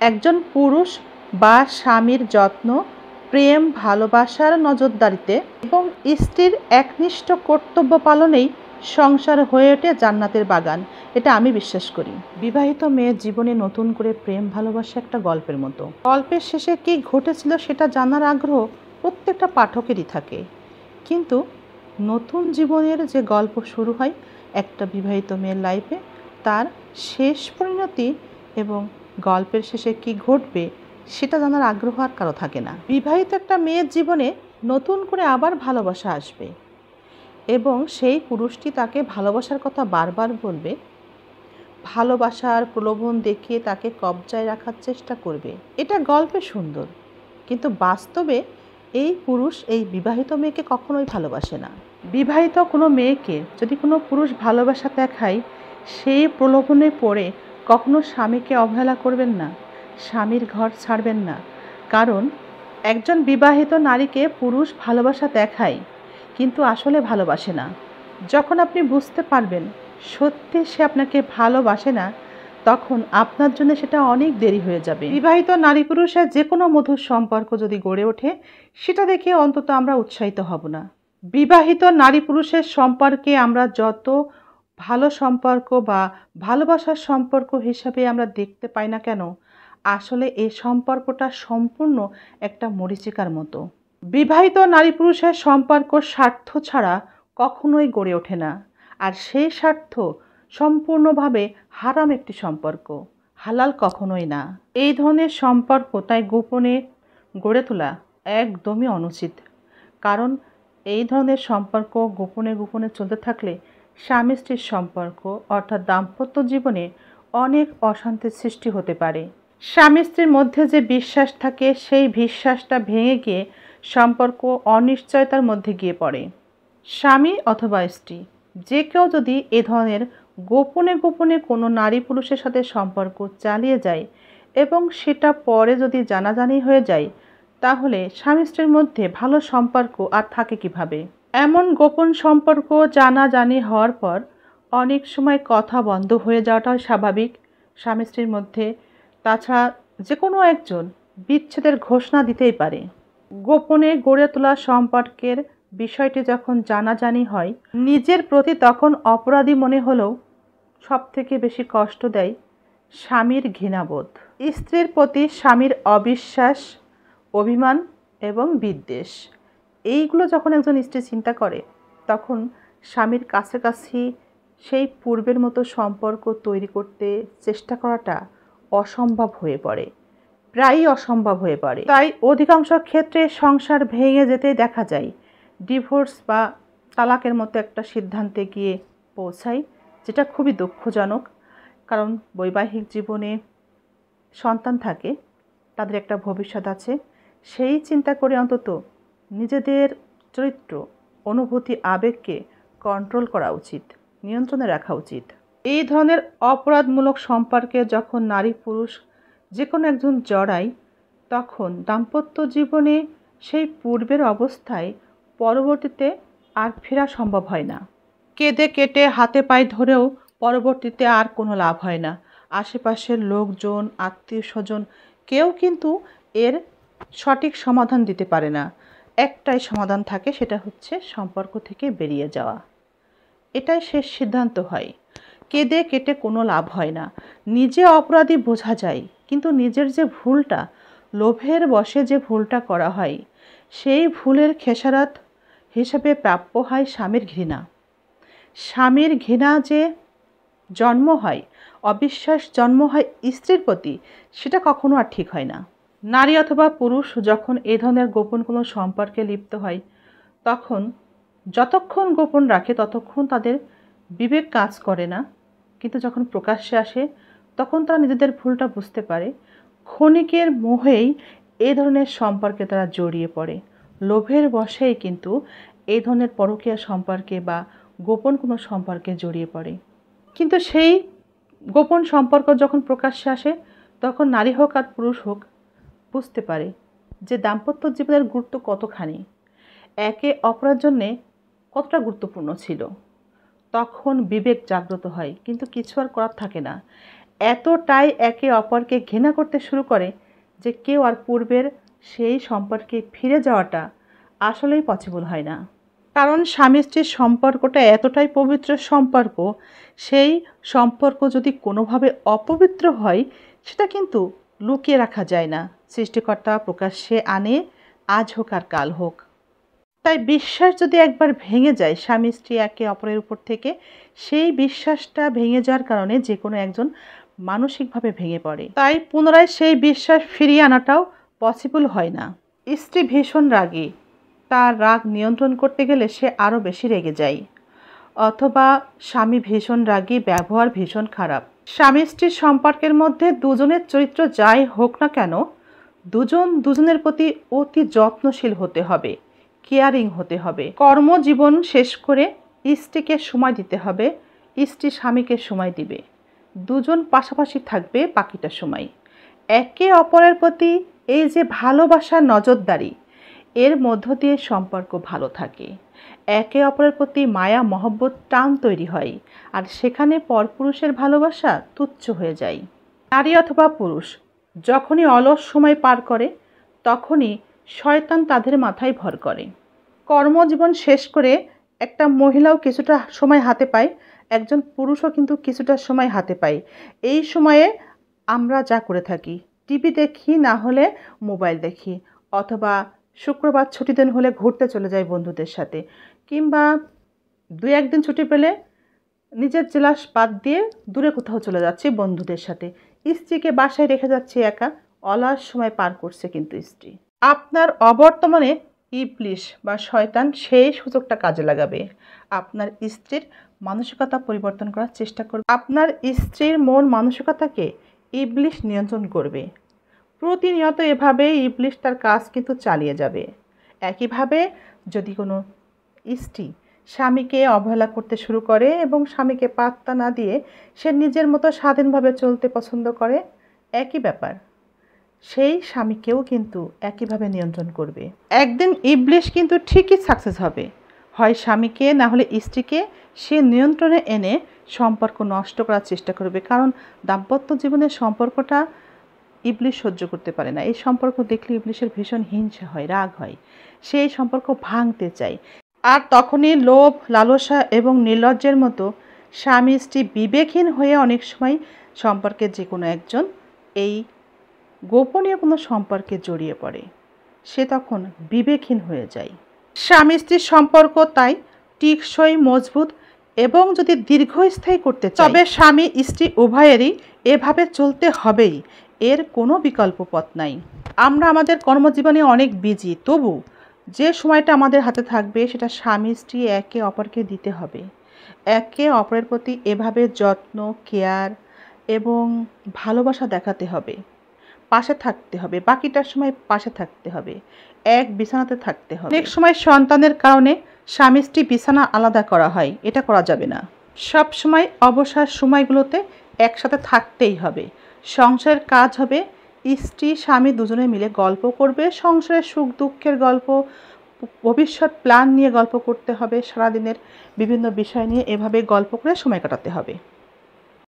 একজন পুরুষ বা স্বামীর যত্ন, প্রেম, ভালোবাসার নজরদারিতে এবং স্ত্রীর একনিষ্ঠ কর্তব্য পালনেই সংসার হয়ে ওঠে জান্নাতের বাগান। এটা আমি বিশ্বাস করি। বিবাহিত মেয়ের জীবনে নতুন করে প্রেম ভালোবাসা একটা গল্পের মতো। গল্পের শেষে কী ঘটেছিল সেটা জানার আগ্রহ প্রত্যেকটা পাঠকেরই থাকে, কিন্তু নতুন জীবনের যে গল্প শুরু হয় একটা বিবাহিত মেয়ের লাইফে, তার শেষ পরিণতি এবং গল্পের শেষে কি ঘটবে সেটা জানার আগ্রহ আর কারো থাকে না। বিবাহিত একটা মেয়ের জীবনে নতুন করে আবার ভালোবাসা আসবে এবং সেই পুরুষটি তাকে ভালোবাসার কথা বারবার বলবে, ভালোবাসার প্রলোভন দেখিয়ে তাকে কবজায় রাখার চেষ্টা করবে। এটা গল্পে সুন্দর, কিন্তু বাস্তবে এই পুরুষ এই বিবাহিত মেয়েকে কখনোই ভালোবাসে না। বিবাহিত কোনো মেয়েকে যদি কোনো পুরুষ ভালোবাসা দেখায়, সেই প্রলোভনে পড়ে কখনো স্বামীকে অবহেলা করবেন না, স্বামীর ঘর ছাড়বেন না। কারণ একজন বিবাহিত নারীকে পুরুষ ভালোবাসা দেখায় কিন্তু আসলে ভালোবাসে না। যখন আপনি বুঝতে পারবেন সত্যি সে আপনাকে ভালোবাসে না, তখন আপনার জন্য সেটা অনেক দেরি হয়ে যাবে। বিবাহিত নারী পুরুষের যে কোনো মধুর সম্পর্ক যদি গড়ে ওঠে, সেটা দেখে অন্তত আমরা উৎসাহিত হব না। বিবাহিত নারী পুরুষের সম্পর্কে আমরা যত ভালো সম্পর্ক বা ভালোবাসার সম্পর্ক হিসাবে আমরা দেখতে পাই না কেন, আসলে এই সম্পর্কটা সম্পূর্ণ একটা মরীচিকার মতো। বিবাহিত নারী পুরুষের সম্পর্ক স্বার্থ ছাড়া কখনোই গড়ে ওঠে না, আর সেই স্বার্থ সম্পূর্ণভাবে হারাম একটি সম্পর্ক, হালাল কখনোই না। এই ধরনের সম্পর্ক তাই গোপনে গড়ে তোলা একদমই অনুচিত। কারণ এই ধরনের সম্পর্ক গোপনে গোপনে চলতে থাকলে স্বামী স্ত্রীর সম্পর্ক অর্থাৎ দাম্পত্য জীবনে অনেক অশান্তির সৃষ্টি হতে পারে। স্বামী স্ত্রীর মধ্যে যে বিশ্বাস থাকে, সেই বিশ্বাসটা ভেঙে গিয়ে সম্পর্ক অনিশ্চয়তার মধ্যে গিয়ে পড়ে। স্বামী অথবা স্ত্রী যে কেউ যদি এ ধরনের গোপনে গোপনে কোনো নারী পুরুষের সাথে সম্পর্ক চালিয়ে যায় এবং সেটা পরে যদি জানাজানি হয়ে যায়, তাহলে স্বামী স্ত্রীর মধ্যে ভালো সম্পর্ক আর থাকে কিভাবে? এমন গোপন সম্পর্ক জানাজানি হওয়ার পর অনেক সময় কথা বন্ধ হয়ে যাওয়াটাও স্বাভাবিক স্বামী স্ত্রীর মধ্যে। তাছাড়া যে কোনো একজন বিচ্ছেদের ঘোষণা দিতেই পারে। গোপনে গড়ে তোলা সম্পর্কের বিষয়টি যখন জানাজানি হয়, নিজের প্রতি তখন অপরাধী মনে হলেও সবথেকে বেশি কষ্ট দেয় স্বামীর ঘৃণাবোধ। স্ত্রীর প্রতি স্বামীর অবিশ্বাস, অভিমান এবং বিদ্বেষ, এইগুলো যখন একজন স্ত্রী চিন্তা করে, তখন স্বামীর কাছাকাছি সেই পূর্বের মতো সম্পর্ক তৈরি করতে চেষ্টা করাটা অসম্ভব হয়ে পড়ে, প্রায়ই অসম্ভব হয়ে পড়ে। তাই অধিকাংশ ক্ষেত্রে সংসার ভেঙে যেতেই দেখা যায় ডিভোর্স বা তালাকের মতো একটা সিদ্ধান্তে গিয়ে পৌঁছায়, যেটা খুবই দুঃখজনক। কারণ বৈবাহিক জীবনে সন্তান থাকে, তাদের একটা ভবিষ্যৎ আছে, সেই চিন্তা করে অন্তত নিজেদের চরিত্র, অনুভূতি, আবেগকে কন্ট্রোল করা উচিত, নিয়ন্ত্রণে রাখা উচিত। এই ধরনের অপরাধমূলক সম্পর্কে যখন নারী পুরুষ যে কোনো একজন জড়ায়, তখন দাম্পত্য জীবনে সেই পূর্বের অবস্থায় পরবর্তীতে আর ফেরা সম্ভব হয় না। কেঁদে কেটে হাতে পায়ে ধরেও পরবর্তীতে আর কোনো লাভ হয় না। আশেপাশের লোকজন, আত্মীয় স্বজন কেউ কিন্তু এর সঠিক সমাধান দিতে পারে না। একটাই সমাধান থাকে, সেটা হচ্ছে সম্পর্ক থেকে বেরিয়ে যাওয়া। এটাই শেষ সিদ্ধান্ত হয়। কেঁদে কেটে কোনো লাভ হয় না। নিজে অপরাধী বোঝা যায়, কিন্তু নিজের যে ভুলটা, লোভের বশে যে ভুলটা করা হয়, সেই ভুলের খেসারত হিসেবে প্রাপ্য হয় স্বামীর ঘৃণা। স্বামীর ঘৃণা যে জন্ম হয়, অবিশ্বাস জন্ম হয় স্ত্রীর প্রতি, সেটা কখনো আর ঠিক হয় না। নারী অথবা পুরুষ যখন এ ধরনের গোপন কোনো সম্পর্কে লিপ্ত হয়, তখন যতক্ষণ গোপন রাখে ততক্ষণ তাদের বিবেক কাজ করে না, কিন্তু যখন প্রকাশ্যে আসে তখন তারা নিজেদের ভুলটা বুঝতে পারে। ক্ষণিকের মোহেই এই ধরনের সম্পর্কে তারা জড়িয়ে পড়ে। লোভের বশেই কিন্তু এই ধরনের পরকীয়া সম্পর্কে বা গোপন কোনো সম্পর্কে জড়িয়ে পড়ে। কিন্তু সেই গোপন সম্পর্ক যখন প্রকাশ্যে আসে, তখন নারী হোক আর পুরুষ হোক বুঝতে পারে যে দাম্পত্য জীবনের গুরুত্ব কতখানি, একে অপরের জন্যে কতটা গুরুত্বপূর্ণ ছিল। তখন বিবেক জাগ্রত হয়, কিন্তু কিছু আর করার থাকে না। এতটাই একে অপরকে ঘৃণা করতে শুরু করে যে কেউ আর পূর্বের সেই সম্পর্কে ফিরে যাওয়াটা আসলেই পসিবল হয় না। কারণ স্বামী স্ত্রীর সম্পর্কটা এতটাই পবিত্র সম্পর্ক, সেই সম্পর্ক যদি কোনোভাবে অপবিত্র হয় সেটা কিন্তু লুকিয়ে রাখা যায় না। সৃষ্টিকর্তা প্রকাশ্যে আনে, আজ হোক আর কাল হোক। তাই বিশ্বাস যদি একবার ভেঙে যায় স্বামী স্ত্রী একে অপরের উপর থেকে, সেই বিশ্বাসটা ভেঙে যাওয়ার কারণে যে কোনো একজন মানসিকভাবে ভেঙে পড়ে। তাই পুনরায় সেই বিশ্বাস ফিরিয়ে আনাটাও পসিবল হয় না। স্ত্রী ভীষণ রাগী, তার রাগ নিয়ন্ত্রণ করতে গেলে সে আরও বেশি রেগে যায়। অথবা স্বামী ভীষণ রাগী, ব্যবহার ভীষণ খারাপ। স্বামী স্ত্রীর সম্পর্কের মধ্যে দুজনের চরিত্র যাই হোক না কেন, দুজন দুজনের প্রতি অতি যত্নশীল হতে হবে, কেয়ারিং হতে হবে। কর্মজীবন শেষ করে স্ত্রীকে সময় দিতে হবে, স্ত্রী স্বামীকে সময় দিবে। দুজন পাশাপাশি থাকবে বাকিটা সময়। একে অপরের প্রতি এই যে ভালোবাসার নজরদারি, এর মধ্য দিয়ে সম্পর্ক ভালো থাকে। একে অপরের প্রতি মায়া মহব্বত টান তৈরি হয়, আর সেখানে পরপুরুষের ভালোবাসা তুচ্ছ হয়ে যায়। নারী অথবা পুরুষ যখনই অলস সময় পার করে, তখনই শয়তান তাদের মাথায় ভর করে। কর্মজীবন শেষ করে একটা মহিলাও কিছুটা সময় হাতে পায়, একজন পুরুষও কিন্তু কিছুটা সময় হাতে পায়। এই সময়ে আমরা যা করে থাকি, টিভি দেখি, না হলে মোবাইল দেখি, অথবা শুক্রবার ছুটির দিন হলে ঘুরতে চলে যাই বন্ধুদের সাথে, কিংবা 2-1 দিন ছুটি পেলে নিজের জেলা বাদ দিয়ে দূরে কোথাও চলে যাচ্ছি বন্ধুদের সাথে। স্ত্রীকে বাসায় রেখে যাচ্ছি একা, অলস সময় পার করছে কিন্তু স্ত্রী। আপনার অবর্তমানে ইবলিশ বা শয়তান সেই সুযোগটা কাজে লাগাবে। আপনার স্ত্রীর মানসিকতা পরিবর্তন করার চেষ্টা করবে। আপনার স্ত্রীর মন মানসিকতাকে ইবলিশ নিয়ন্ত্রণ করবে। প্রতিনিয়ত এভাবে ইবলিশ তার কাজ কিন্তু চালিয়ে যাবে। একইভাবে যদি কোনো স্ত্রী স্বামীকে অবহেলা করতে শুরু করে এবং স্বামীকে পাত্তা না দিয়ে সে নিজের মতো স্বাধীনভাবে চলতে পছন্দ করে, একই ব্যাপার, সেই স্বামীকেও কিন্তু একইভাবে নিয়ন্ত্রণ করবে। একদিন ইবলিশ কিন্তু ঠিকই সাকসেস হবে, হয় স্বামীকে না হলে স্ত্রীকে সে নিয়ন্ত্রণে এনে সম্পর্ক নষ্ট করার চেষ্টা করবে। কারণ দাম্পত্য জীবনের সম্পর্কটা ইবলিশ সহ্য করতে পারে না। এই সম্পর্ক দেখলে ইবলিশের ভীষণ হিংসা হয়, রাগ হয়, সে এই সম্পর্ক ভাঙতে চায়। আর তখনই লোভ, লালসা এবং নির্লজ্জের মতো স্বামী স্ত্রী বিবেকহীন হয়ে অনেক সময় সম্পর্কের যে কোনো একজন এই গোপনীয় কোনো সম্পর্কে জড়িয়ে পড়ে, সে তখন বিবেকহীন হয়ে যায়। স্বামী স্ত্রীর সম্পর্ক তাই টিকসই, মজবুত এবং যদি দীর্ঘস্থায়ী করতে চায়, তবে স্বামী স্ত্রী উভয়েরই এভাবে চলতে হবেই, এর কোনো বিকল্প পথ নাই। আমরা আমাদের কর্মজীবনে অনেক বিজি, তবু যে সময়টা আমাদের হাতে থাকবে সেটা স্বামী স্ত্রী একে অপরকে দিতে হবে। একে অপরের প্রতি এভাবে যত্ন, কেয়ার এবং ভালোবাসা দেখাতে হবে, পাশে থাকতে হবে, বাকিটার সময় পাশে থাকতে হবে, এক বিছানাতে থাকতে হবে। অনেক সময় সন্তানের কারণে স্বামী স্ত্রী বিছানা আলাদা করা হয়, এটা করা যাবে না। সব সময় অবসর সময়গুলোতে একসাথে থাকতেই হবে। সংসারের কাজ হবে স্ত্রী স্বামী দুজনে মিলে গল্প করবে, সংসারের সুখ দুঃখের গল্প, ভবিষ্যৎ প্ল্যান নিয়ে গল্প করতে হবে, সারাদিনের বিভিন্ন বিষয় নিয়ে এভাবে গল্প করে সময় কাটাতে হবে।